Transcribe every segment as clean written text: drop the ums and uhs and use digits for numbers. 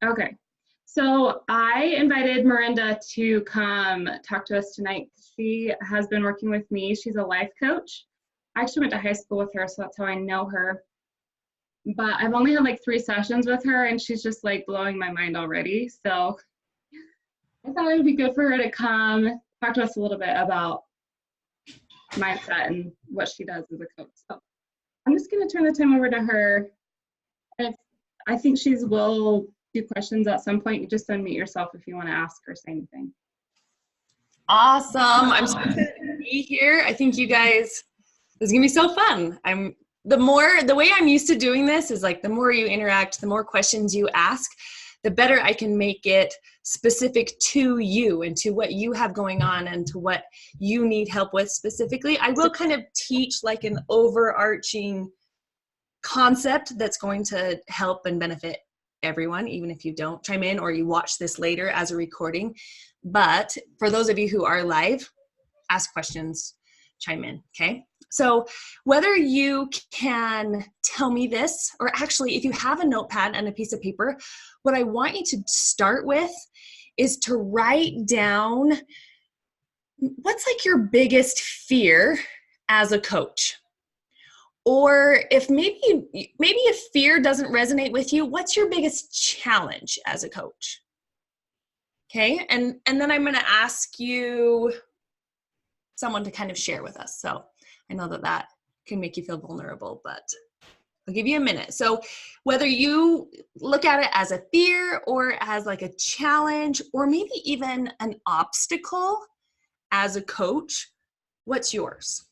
Okay. So I invited Marinda to come talk to us tonight. She has been working with me. She's a life coach. I actually went to high school with her, so that's how I know her. But I've only had like 3 sessions with her, and she's just like blowing my mind already. So I thought it would be good for her to come talk to us a little bit about mindset and what she does as a coach. So I'm just going to turn the time over to her. And I think she will do questions at some point. You just unmute yourself if you want to ask or say anything. Awesome. I'm so excited to be here. I think you guys, this is going to be so fun. The way I'm used to doing this is like the more you interact, the more questions you ask, the better I can make it specific to you and to what you have going on and to what you need help with specifically. I will kind of teach like an overarching concept that's going to help and benefit everyone, even if you don't chime in or you watch this later as a recording. But for those of you who are live, ask questions, chime in, okay? So whether you can tell me this, or actually if you have a notepad and a piece of paper, what I want you to start with is to write down what's like your biggest fear as a coach. Or if maybe if fear doesn't resonate with you, what's your biggest challenge as a coach? Okay, and then I'm going to ask you someone to kind of share with us. So I know that can make you feel vulnerable, but I'll give you a minute. So whether you look at it as a fear or as like a challenge or maybe even an obstacle as a coach, what's yours?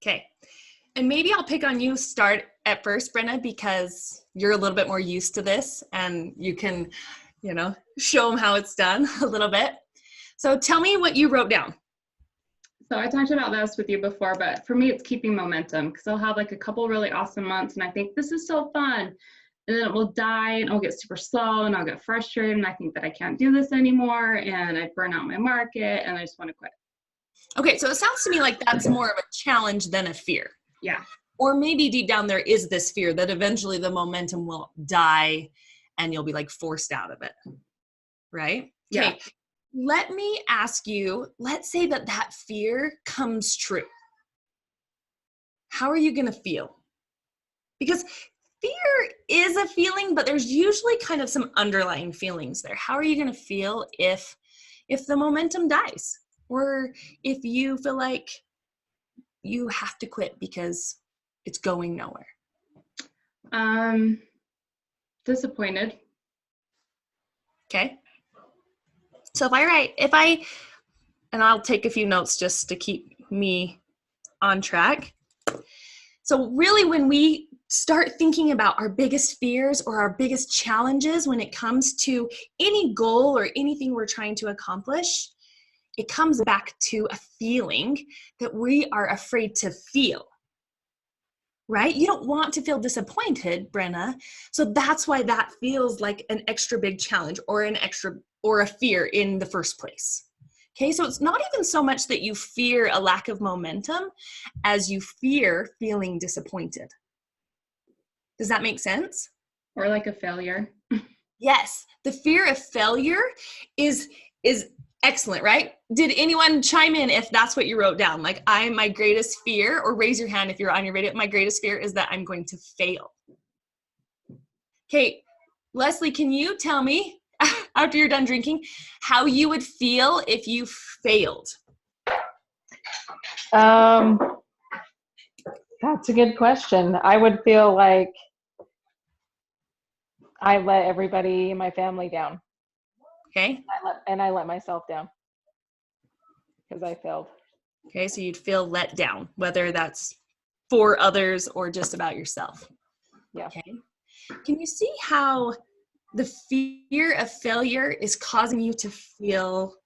Okay. And maybe I'll pick on you start at first, Brenna, because you're a little bit more used to this and you can, show them how it's done a little bit. So tell me what you wrote down. So I talked about this with you before, but for me, it's keeping momentum because I'll have like a couple really awesome months and I think this is so fun. And then it will die and I'll get super slow and I'll get frustrated and I think that I can't do this anymore and I burn out my market and I just want to quit. Okay, so it sounds to me like that's more of a challenge than a fear. Yeah. Or maybe deep down there is this fear that eventually the momentum will die and you'll be like forced out of it. Right? Yeah. Okay. Let me ask you, let's say that fear comes true. How are you going to feel? Because fear is a feeling, but there's usually kind of some underlying feelings there. How are you going to feel if the momentum dies? Or if you feel like you have to quit because it's going nowhere? Disappointed. Okay. So and I'll take a few notes just to keep me on track. So really when we start thinking about our biggest fears or our biggest challenges when it comes to any goal or anything we're trying to accomplish, it comes back to a feeling that we are afraid to feel, right? You don't want to feel disappointed, Brenna. So that's why that feels like an extra big challenge or a fear in the first place. Okay, so it's not even so much that you fear a lack of momentum as you fear feeling disappointed. Does that make sense? Or like a failure. Yes, the fear of failure is excellent, right? Did anyone chime in if that's what you wrote down? Like, my greatest fear, or raise your hand if you're on your radio, my greatest fear is that I'm going to fail. Okay, Leslie, can you tell me, after you're done drinking, how you would feel if you failed? That's a good question. I would feel like I let everybody in my family down. Okay. I let myself down because I failed. Okay, so you'd feel let down, whether that's for others or just about yourself. Yeah. Okay. Can you see how the fear of failure is causing you to feel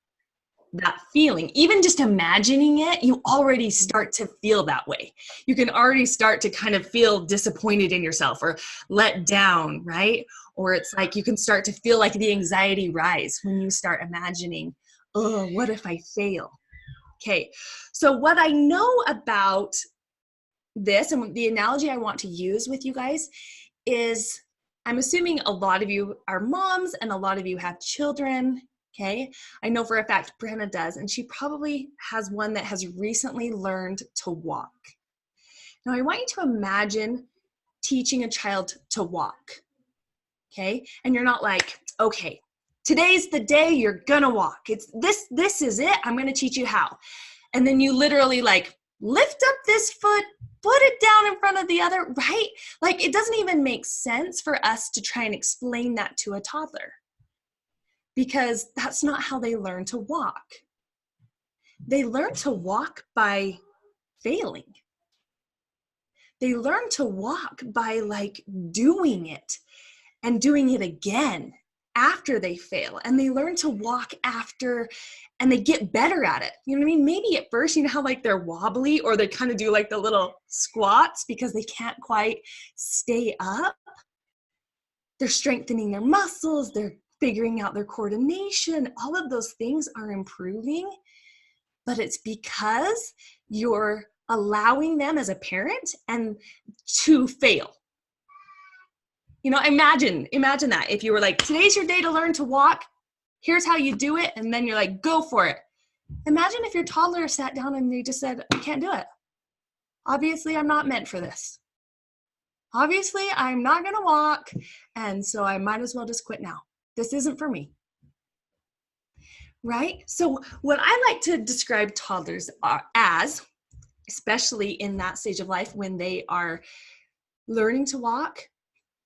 that feeling. Even just imagining it, you already start to feel that way. You can already start to kind of feel disappointed in yourself or let down, right? Or it's like you can start to feel like the anxiety rise when you start imagining, oh, what if I fail? Okay, so what I know about this and the analogy I want to use with you guys is, I'm assuming a lot of you are moms and a lot of you have children. Okay, I know for a fact Brenna does, and she probably has one that has recently learned to walk. Now I want you to imagine teaching a child to walk. Okay, and you're not like, okay, today's the day you're gonna walk. It's this is it. I'm gonna teach you how. And then you literally like lift up this foot, put it down in front of the other, right? Like it doesn't even make sense for us to try and explain that to a toddler, because that's not how they learn to walk. They learn to walk by failing. They learn to walk by like doing it and doing it again after they fail. And they learn to walk after, and they get better at it. You know what I mean? Maybe at first, you know how like they're wobbly or they kind of do like the little squats because they can't quite stay up. They're strengthening their muscles. They're figuring out their coordination. All of those things are improving, but it's because you're allowing them as a parent and to fail. You know, imagine that if you were like, today's your day to learn to walk. Here's how you do it. And then you're like, go for it. Imagine if your toddler sat down and they just said, I can't do it. Obviously, I'm not meant for this. Obviously, I'm not going to walk. And so I might as well just quit now. This isn't for me. Right? So what I like to describe toddlers as, especially in that stage of life when they are learning to walk,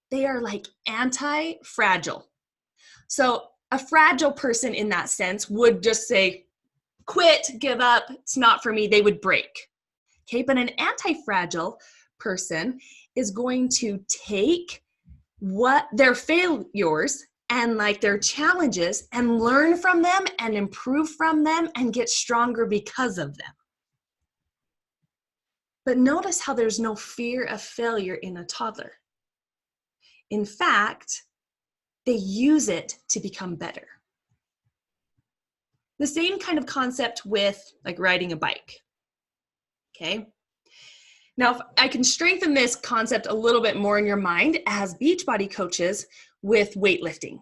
they are like anti-fragile. So a fragile person in that sense would just say, quit, give up, it's not for me, they would break. Okay, but an anti-fragile person is going to take what their failures and like their challenges and learn from them and improve from them and get stronger because of them. But notice how there's no fear of failure in a toddler. In fact, they use it to become better. The same kind of concept with like riding a bike. Okay. Now, if I can strengthen this concept a little bit more in your mind as Beachbody coaches with weightlifting.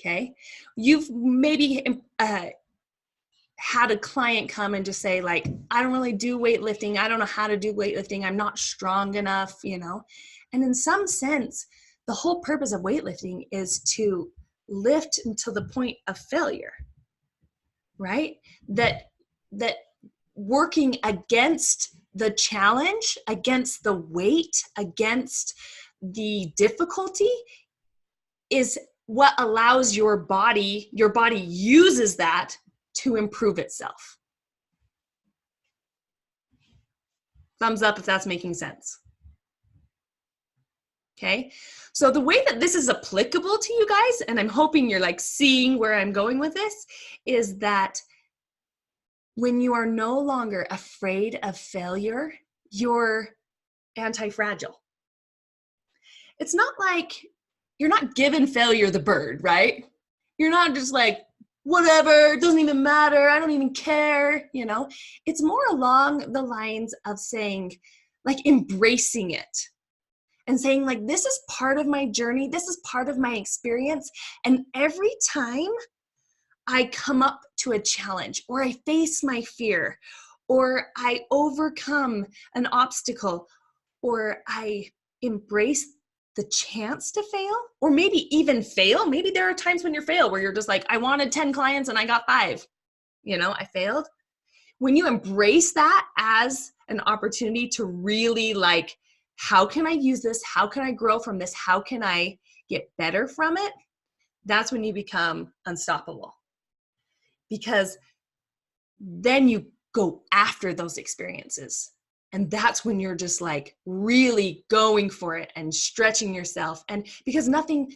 Okay. You've maybe had a client come and just say like, I don't really do weightlifting. I don't know how to do weightlifting. I'm not strong enough, you know. And in some sense, the whole purpose of weightlifting is to lift until the point of failure, right? That working against the challenge, against the weight, against the difficulty is what allows your body uses that to improve itself. Thumbs up if that's making sense. Okay, so the way that this is applicable to you guys, and I'm hoping you're like seeing where I'm going with this, is that when you are no longer afraid of failure, you're anti-fragile. It's not like you're not giving failure the bird, right? You're not just like, whatever, it doesn't even matter, I don't even care, you know? It's more along the lines of saying, like embracing it. And saying like, this is part of my journey. This is part of my experience. And every time I come up to a challenge or I face my fear or I overcome an obstacle or I embrace the chance to fail or maybe even fail. Maybe there are times when you fail where you're just like, I wanted 10 clients and I got 5. You know, I failed. When you embrace that as an opportunity to really like, how can I use this? How can I grow from this? How can I get better from it? That's when you become unstoppable. Because then you go after those experiences. And that's when you're just like really going for it and stretching yourself. And because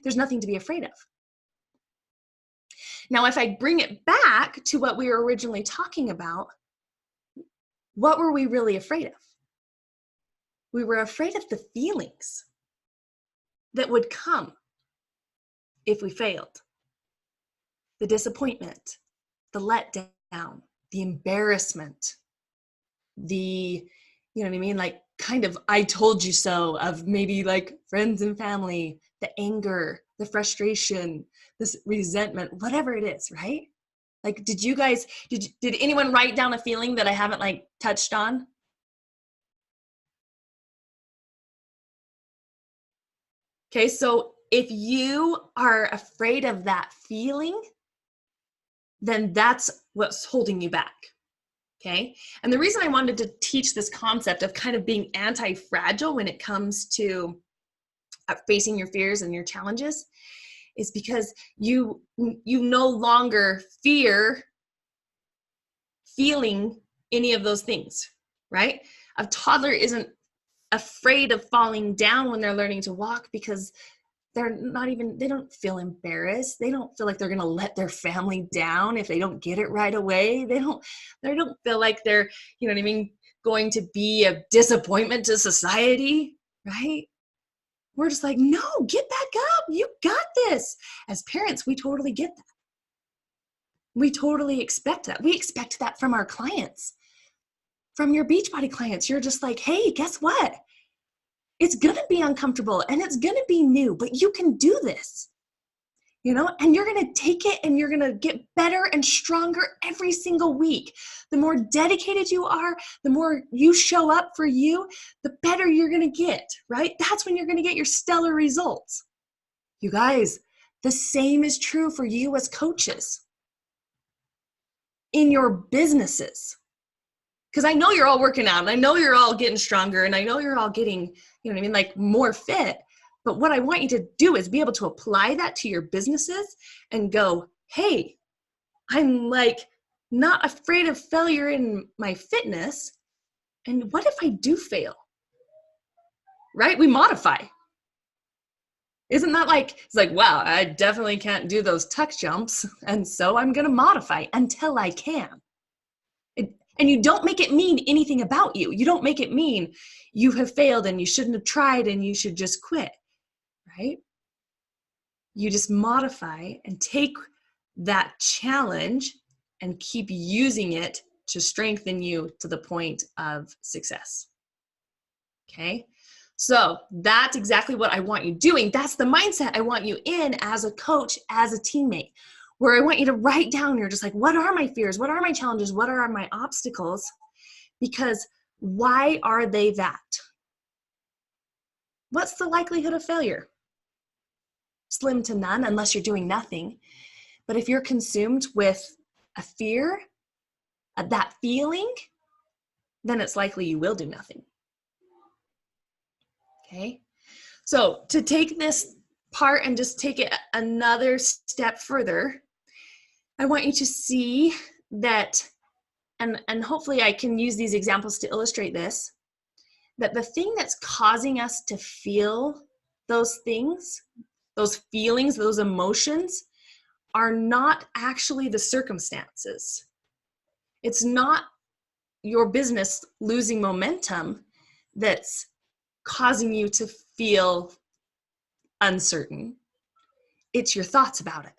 there's nothing to be afraid of. Now, if I bring it back to what we were originally talking about, what were we really afraid of? We were afraid of the feelings that would come if we failed. The disappointment, the letdown, the embarrassment, the, you know what I mean? Like kind of, I told you so of maybe like friends and family, the anger, the frustration, this resentment, whatever it is, right? Like, did anyone write down a feeling that I haven't like touched on? Okay, so if you are afraid of that feeling, then that's what's holding you back. Okay, and the reason I wanted to teach this concept of kind of being anti-fragile when it comes to facing your fears and your challenges is because you no longer fear feeling any of those things, right? A toddler isn't afraid of falling down when they're learning to walk because they don't feel embarrassed. They don't feel like they're going to let their family down if they don't get it right away. They don't feel like they're, you know what I mean, going to be a disappointment to society, right? We're just like, no, get back up. You got this. As parents, we totally get that. We totally expect that. We expect that from our clients. From your Beachbody clients, you're just like, hey, guess what? It's going to be uncomfortable and it's going to be new, but you can do this, you know, and you're going to take it and you're going to get better and stronger every single week. The more dedicated you are, the more you show up for you, the better you're going to get, right? That's when you're going to get your stellar results. You guys, the same is true for you as coaches in your businesses. Because I know you're all working out and I know you're all getting stronger and I know you're all getting, you know what I mean, like more fit. But what I want you to do is be able to apply that to your businesses and go, hey, I'm like not afraid of failure in my fitness. And what if I do fail? Right? We modify. Isn't that like, it's like, wow, I definitely can't do those tuck jumps. And so I'm going to modify until I can. And you don't make it mean anything about you. You don't make it mean you have failed and you shouldn't have tried and you should just quit, right? You just modify and take that challenge and keep using it to strengthen you to the point of success. Okay? So that's exactly what I want you doing. That's the mindset I want you in as a coach, as a teammate, where I want you to write down, you're just like, what are my fears? What are my challenges? What are my obstacles? Because why are they that? What's the likelihood of failure? Slim to none, unless you're doing nothing. But if you're consumed with a fear, that feeling, then it's likely you will do nothing. Okay? So to take this part and just take it another step further, I want you to see that, and hopefully I can use these examples to illustrate this, that the thing that's causing us to feel those things, those feelings, those emotions, are not actually the circumstances. It's not your business losing momentum that's causing you to feel uncertain. It's your thoughts about it.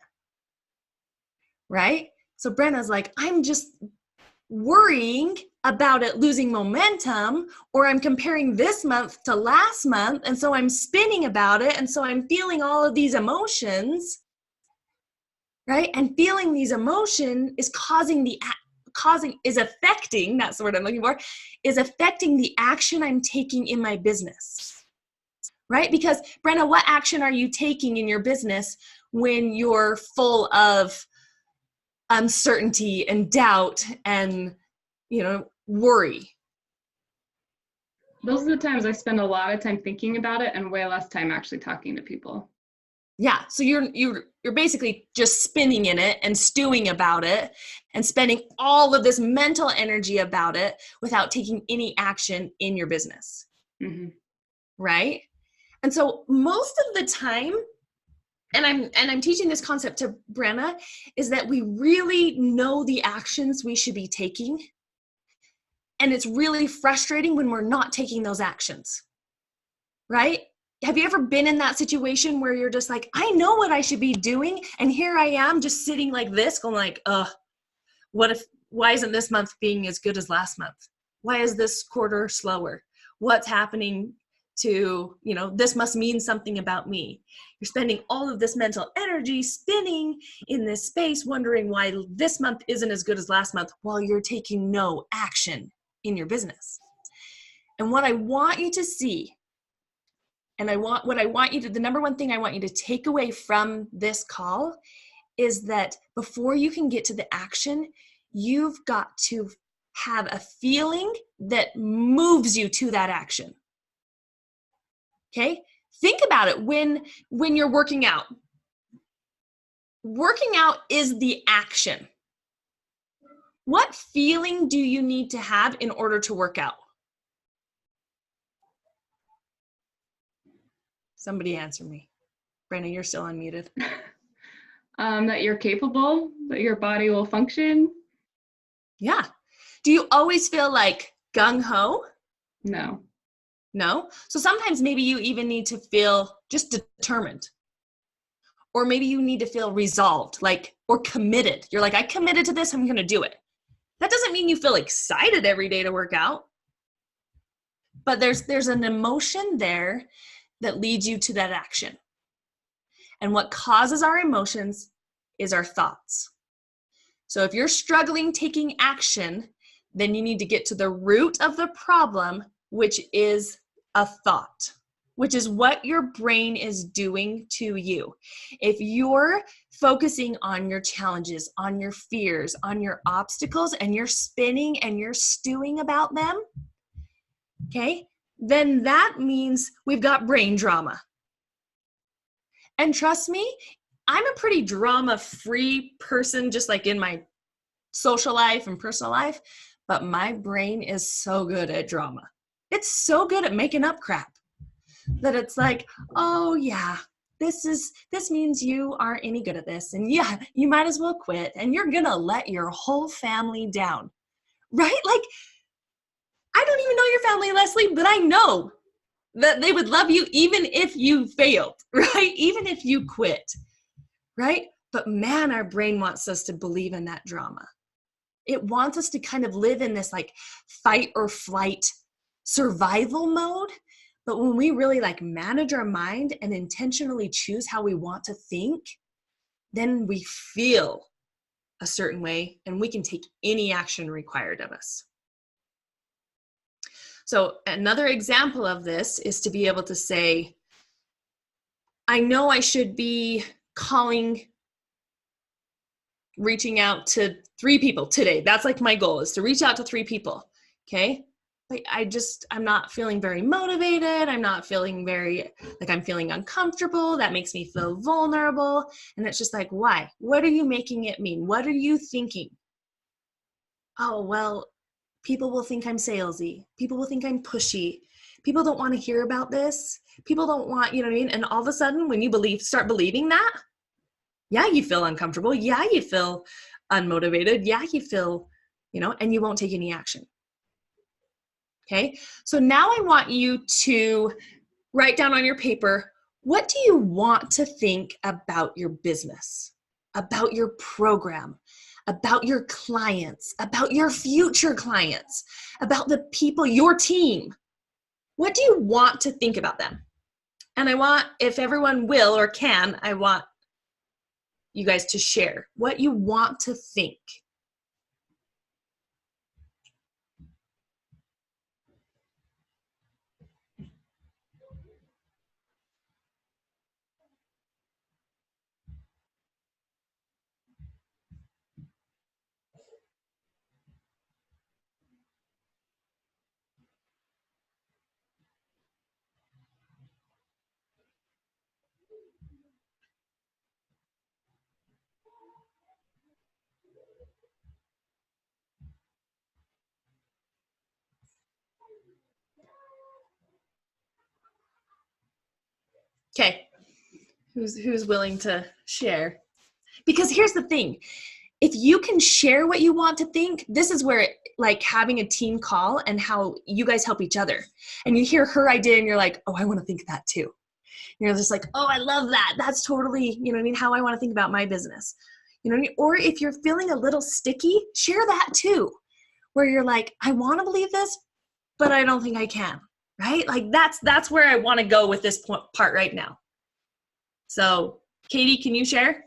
Right? So Brenna's like, I'm just worrying about it losing momentum, or I'm comparing this month to last month, and so I'm spinning about it, and so I'm feeling all of these emotions, right? And feeling these emotions is affecting, that's the word I'm looking for, is affecting the action I'm taking in my business, right? Because Brenna, what action are you taking in your business when you're full of uncertainty and doubt and, you know, worry? Those are the times I spend a lot of time thinking about it and way less time actually talking to people. Yeah, so you're basically just spinning in it and stewing about it and spending all of this mental energy about it without taking any action in your business. Mm-hmm. Right? And so most of the time, I'm teaching this concept to Brenna, is that we really know the actions we should be taking. And it's really frustrating when we're not taking those actions, right? Have you ever been in that situation where you're just like, I know what I should be doing, and here I am just sitting like this going like, why isn't this month being as good as last month? Why is this quarter slower? What's happening to, this must mean something about me. You're spending all of this mental energy spinning in this space, wondering why this month isn't as good as last month while you're taking no action in your business. And what I want you to see, and the number one thing I want you to take away from this call is that before you can get to the action, you've got to have a feeling that moves you to that action. Okay? Think about it when you're working out. Working out is the action. What feeling do you need to have in order to work out? Somebody answer me. Brenna, you're still unmuted. That you're capable, that your body will function. Yeah. Do you always feel like gung-ho? No. No? So sometimes maybe you even need to feel just determined. Or maybe you need to feel resolved, or committed. You're like, I committed to this, I'm going to do it. That doesn't mean you feel excited every day to work out. But there's an emotion there that leads you to that action. And what causes our emotions is our thoughts. So if you're struggling taking action, then you need to get to the root of the problem, which is a thought, which is what your brain is doing to you. If you're focusing on your challenges, on your fears, on your obstacles, and you're spinning and you're stewing about them, okay, then that means we've got brain drama. And trust me, I'm a pretty drama-free person, just like in my social life and personal life, but my brain is so good at drama. It's so good at making up crap that it's like, oh yeah, this means you aren't any good at this, and yeah, you might as well quit, and you're gonna let your whole family down, right? Like, I don't even know your family, Leslie, but I know that they would love you even if you failed, right? Even if you quit, right? But man, our brain wants us to believe in that drama. It wants us to kind of live in this like fight or flight survival mode. But when we really manage our mind and intentionally choose how we want to think, then we feel a certain way and we can take any action required of us. So another example of this is to be able to say, I know I should be reaching out to 3 people today. That's my goal, is to reach out to 3 people. Okay. But I'm not feeling very motivated. I'm not feeling I'm feeling uncomfortable. That makes me feel vulnerable. And it's just why? What are you making it mean? What are you thinking? Oh, well, people will think I'm salesy. People will think I'm pushy. People don't want to hear about this. People don't want, you know what I mean? And all of a sudden, when you start believing that, yeah, you feel uncomfortable. Yeah, you feel unmotivated. Yeah, you feel, and you won't take any action. Okay. So now I want you to write down on your paper, what do you want to think about your business, about your program, about your clients, about your future clients, about the people, your team? What do you want to think about them? And I want, if everyone will or can, I want you guys to share what you want to think. Okay, Who's willing to share? Because here's the thing. If you can share what you want to think, this is where like having a team call and how you guys help each other. And you hear her idea and you're like, oh, I want to think that too. You're just like, oh, I love that. That's totally, you know what I mean, how I want to think about my business. You know what I mean? Or if you're feeling a little sticky, share that too. Where you're like, I want to believe this, but I don't think I can. Right? Like that's where I want to go with this part right now. So, Katie, can you share?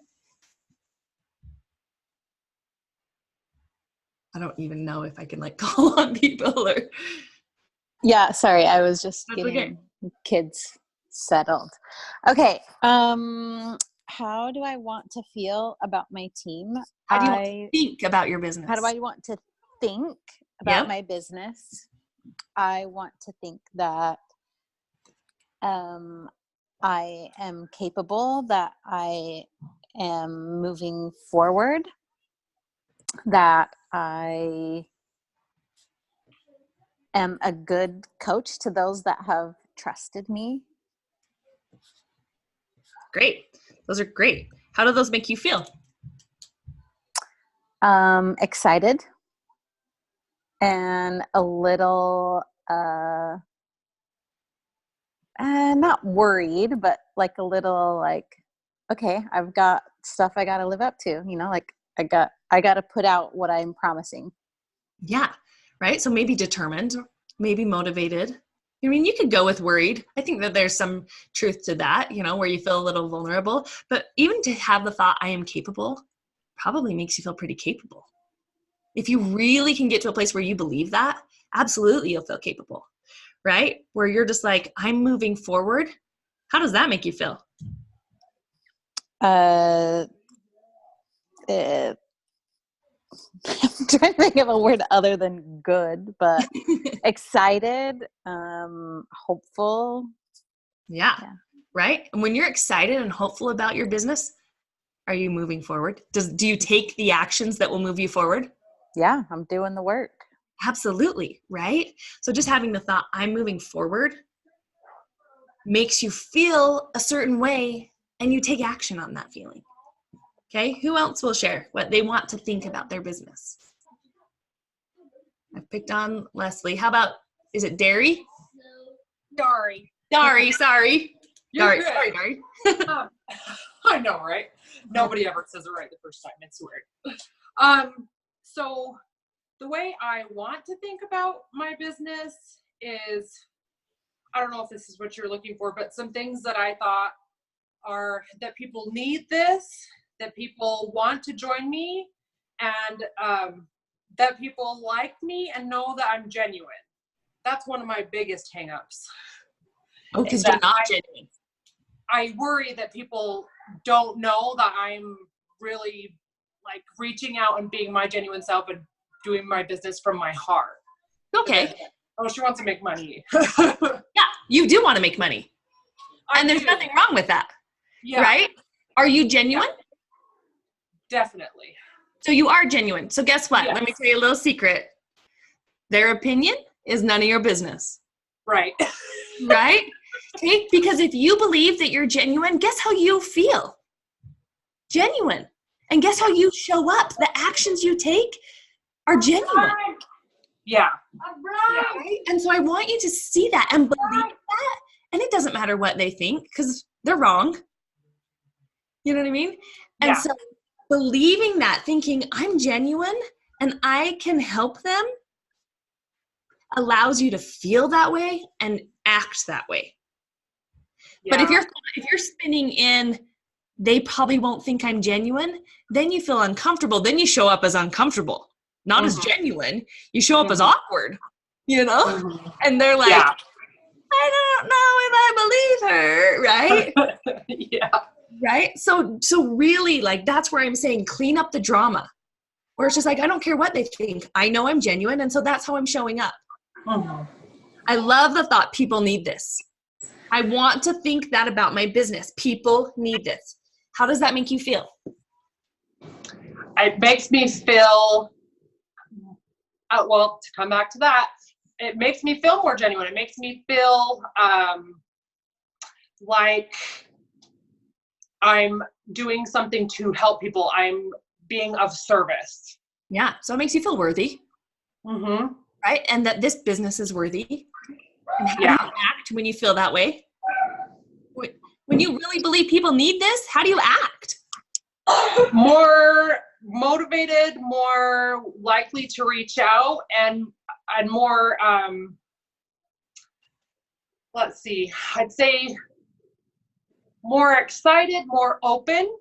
I don't even know if I can like call on people or. Yeah, sorry, I was just That's getting okay. kids settled. Okay, how do I want to feel about my team? How do you want to think about your business? How do I want to think about my business? I want to think that I am capable, that I am moving forward, that I am a good coach to those that have trusted me. Great. Those are great. How do those make you feel? Excited and a little not worried, but like a little like, okay, I've got stuff I got to live up to, you know, like I got to put out what I'm promising. Yeah. Right. So maybe determined, maybe motivated. I mean, you could go with worried. I think that there's some truth to that, you know, where you feel a little vulnerable, but even to have the thought I am capable probably makes you feel pretty capable. If you really can get to a place where you believe that, absolutely you'll feel capable, right? Where you're just like, I'm moving forward. How does that make you feel? I'm trying to think of a word other than good, but excited, hopeful. Yeah. Right? And when you're excited and hopeful about your business, are you moving forward? Do you take the actions that will move you forward? Yeah, I'm doing the work. Absolutely, right? So just having the thought, I'm moving forward, makes you feel a certain way and you take action on that feeling. Okay, who else will share what they want to think about their business? I've picked on Leslie. How about, is it Dari? Dari. Sorry. You're Dari. good. Sorry, Dari. I know, right? Nobody ever says it right the first time. It's weird. So the way I want to think about my business is, I don't know if this is what you're looking for, but some things that I thought are that people need this, that people want to join me, and that people like me and know that I'm genuine. That's one of my biggest hangups. Oh, because you're not genuine. I worry that people don't know that I'm really like reaching out and being my genuine self and doing my business from my heart. Okay. Oh, she wants to make money. Yeah, you do want to make money. And there's nothing wrong with that. Yeah. Right? Are you genuine? Yeah. Definitely. So you are genuine. So guess what? Yes. Let me tell you a little secret. Their opinion is none of your business. Right. Right? Okay? Because if you believe that you're genuine, guess how you feel? Genuine. And guess how you show up? The actions you take are genuine. Yeah. Right? And so I want you to see that and believe that. And it doesn't matter what they think because they're wrong. You know what I mean? And so believing that, thinking I'm genuine and I can help them, allows you to feel that way and act that way. Yeah. But if you're spinning in, they probably won't think I'm genuine, then you feel uncomfortable. Then you show up as uncomfortable, not as genuine. You show up as awkward, you know? And they're like, I don't know if I believe her, right? Yeah. Right? So really, like, that's where I'm saying clean up the drama. Where it's just like, I don't care what they think. I know I'm genuine, and so that's how I'm showing up. I love the thought people need this. I want to think that about my business. People need this. How does that make you feel? It makes me feel, well, to come back to that, it makes me feel more genuine. It makes me feel like I'm doing something to help people. I'm being of service. Yeah. So it makes you feel worthy, Mm-hmm. right? And that this business is worthy. And how Yeah. do you act when you feel that way? When you really believe people need this, how do you act? More motivated, more likely to reach out, and more, let's see, I'd say more excited, more open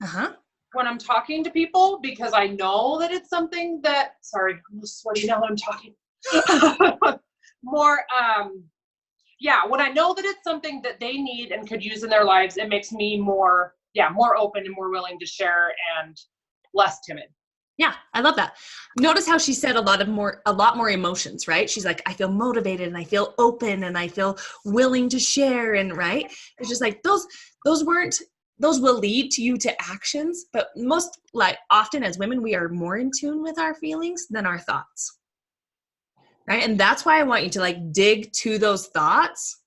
Uh-huh. when I'm talking to people, because I know that it's something that, sorry, I'm just sweaty now that I'm talking. More, yeah, when I know that it's something that they need and could use in their lives, it makes me more open and more willing to share and less timid. Yeah, I love that. Notice how she said a lot more emotions, right? She's like, I feel motivated and I feel open and I feel willing to share, and right? It's just like those will lead to you to actions, but most like often as women, we are more in tune with our feelings than our thoughts. Right? And that's why I want you to like dig to those thoughts,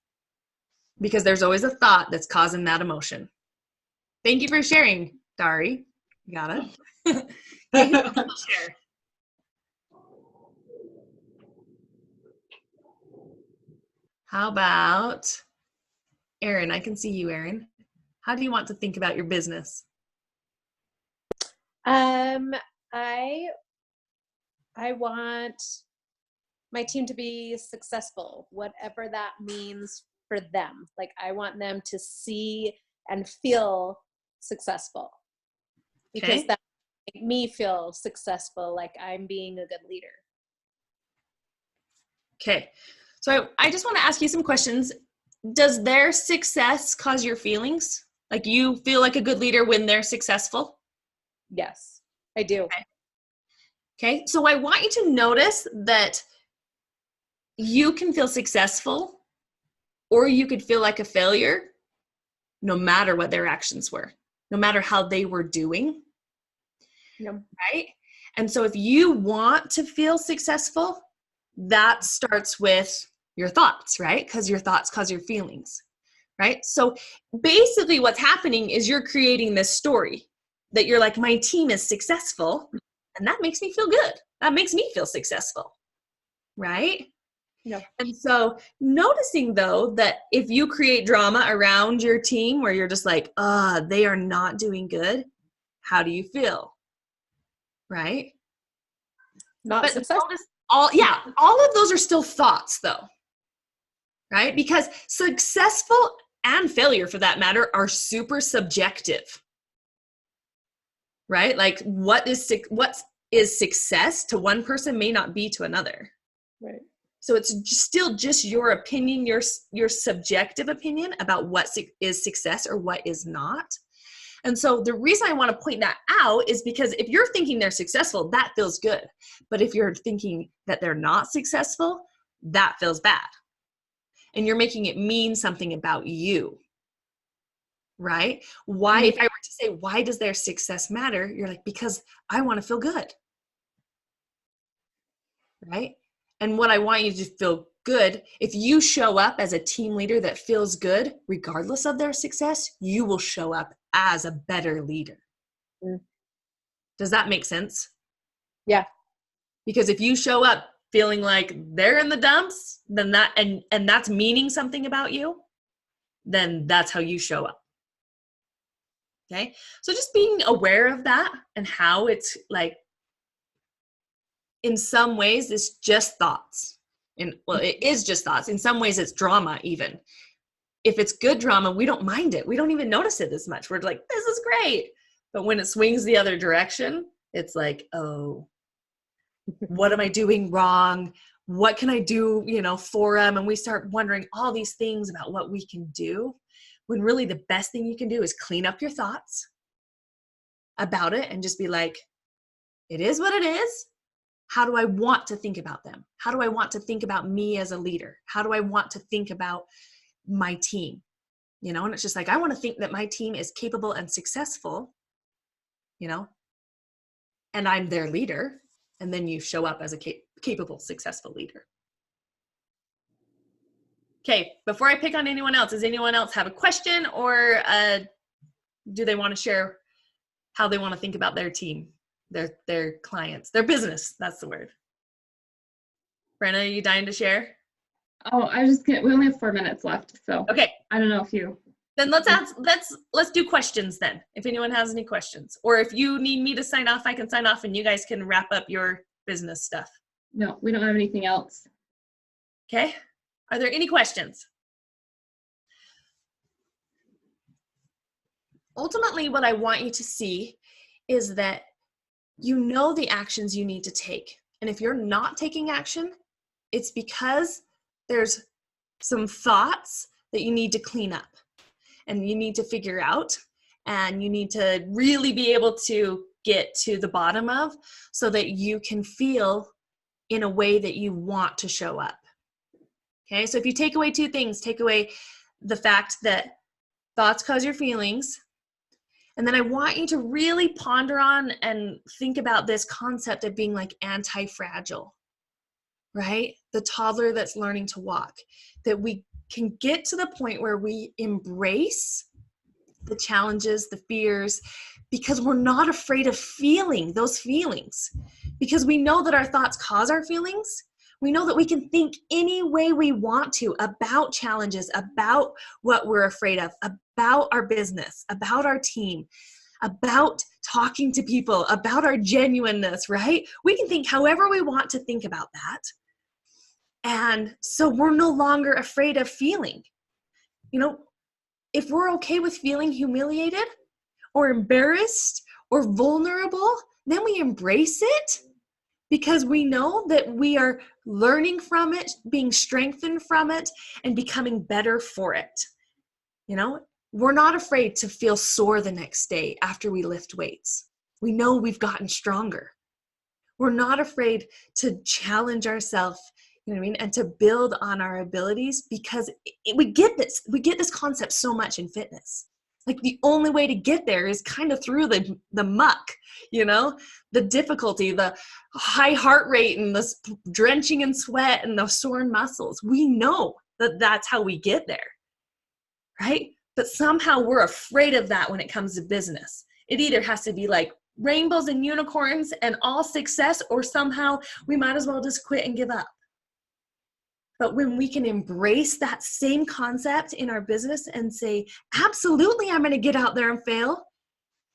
because there's always a thought that's causing that emotion. Thank you for sharing, Dari. Got it. Okay, who else will share? How about Erin? I can see you, Erin. How do you want to think about your business? I want my team to be successful, whatever that means for them. Like, I want them to see and feel successful, because Okay. that makes me feel successful, like I'm being a good leader. Okay. So I just want to ask you some questions. Does their success cause your feelings? Like you feel like a good leader when they're successful? Yes, I do. Okay. So I want you to notice that you can feel successful or you could feel like a failure no matter what their actions were, no matter how they were doing. Yep. Right? And so if you want to feel successful, that starts with your thoughts, right? Because your thoughts cause your feelings, right? So basically what's happening is you're creating this story that you're like, my team is successful, and that makes me feel good. That makes me feel successful, right? Yep. And so noticing though that if you create drama around your team where you're just like, they are not doing good, how do you feel? Right? Not But successful. notice all of those are still thoughts though, right? Because successful and failure for that matter are super subjective, right? Like what is success to one person may not be to another. Right. So it's still just your opinion, your subjective opinion about what is success or what is not. And so the reason I want to point that out is because if you're thinking they're successful, that feels good. But if you're thinking that they're not successful, that feels bad. And you're making it mean something about you, right? Why, if I were to say, why does their success matter? You're like, because I want to feel good, right? And what I want you to feel good, if you show up as a team leader that feels good, regardless of their success, you will show up as a better leader. Mm. Does that make sense? Yeah. Because if you show up feeling like they're in the dumps, then that, and that's meaning something about you, then that's how you show up. Okay. So just being aware of that and how it's like, in some ways, it's just thoughts. And well, it is just thoughts. In some ways, it's drama even. If it's good drama, we don't mind it. We don't even notice it as much. We're like, this is great. But when it swings the other direction, it's like, oh, what am I doing wrong? What can I do, for them? And we start wondering all these things about what we can do, when really the best thing you can do is clean up your thoughts about it and just be like, it is what it is. How do I want to think about them? How do I want to think about me as a leader? How do I want to think about my team? And it's just like, I want to think that my team is capable and successful, and I'm their leader. And then you show up as a capable, successful leader. Okay, before I pick on anyone else, does anyone else have a question or do they want to share how they want to think about their team, their clients, their business? That's the word. Brenna, are you dying to share? Oh, I was just kidding. We only have 4 minutes left, so Okay. I don't know if you. Then let's do questions then. If anyone has any questions, or if you need me to sign off, I can sign off and you guys can wrap up your business stuff. No, we don't have anything else. Okay. Are there any questions? Ultimately, what I want you to see is that you know the actions you need to take. And if you're not taking action, it's because there's some thoughts that you need to clean up and you need to figure out, and you need to really be able to get to the bottom of so that you can feel in a way that you want to show up. Okay, so if you take away 2 things, take away the fact that thoughts cause your feelings, and then I want you to really ponder on and think about this concept of being like anti-fragile, right? The toddler that's learning to walk, that we can get to the point where we embrace the challenges, the fears, because we're not afraid of feeling those feelings, because we know that our thoughts cause our feelings. We know that we can think any way we want to about challenges, about what we're afraid of, about our business, about our team, about talking to people, about our genuineness, right? We can think however we want to think about that. And so we're no longer afraid of feeling. You know, if we're okay with feeling humiliated or embarrassed or vulnerable, then we embrace it because we know that we are learning from it, being strengthened from it, and becoming better for it. You know, we're not afraid to feel sore the next day after we lift weights. We know we've gotten stronger. We're not afraid to challenge ourselves, you know what I mean, and to build on our abilities, because we get this concept so much in fitness. Like the only way to get there is kind of through the muck, you know, the difficulty, the high heart rate and the drenching in sweat and the sore muscles. We know that that's how we get there, right? But somehow we're afraid of that when it comes to business. It either has to be like rainbows and unicorns and all success, or somehow we might as well just quit and give up. But when we can embrace that same concept in our business and say, absolutely, I'm going to get out there and fail.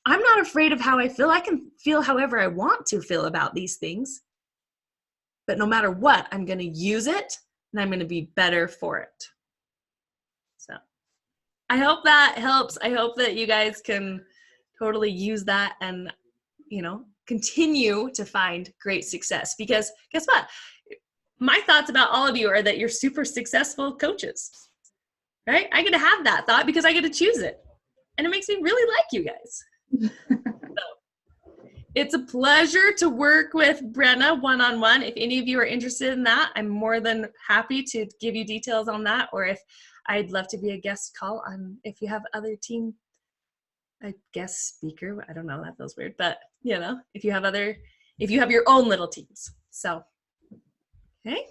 I'm not afraid of how I feel. I can feel however I want to feel about these things. But no matter what, I'm going to use it and I'm going to be better for it. So I hope that helps. I hope that you guys can totally use that and, you know, continue to find great success, because guess what? My thoughts about all of you are that you're super successful coaches, right? I get to have that thought because I get to choose it. And it makes me really like you guys. So, it's a pleasure to work with Brenna one-on-one. If any of you are interested in that, I'm more than happy to give you details on that. Or if I'd love to be a guest call on, if you have other team, a guest speaker, I don't know, that feels weird, but you know, if you have your own little teams. So, okay.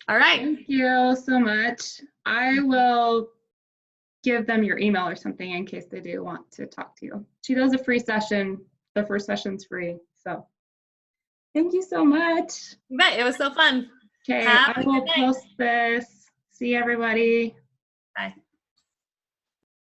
All right. Thank you so much. I will give them your email or something in case they do want to talk to you. She does a free session. The first session's free. So thank you so much. You bet. It was so fun. Okay, I will post this. See everybody. Bye.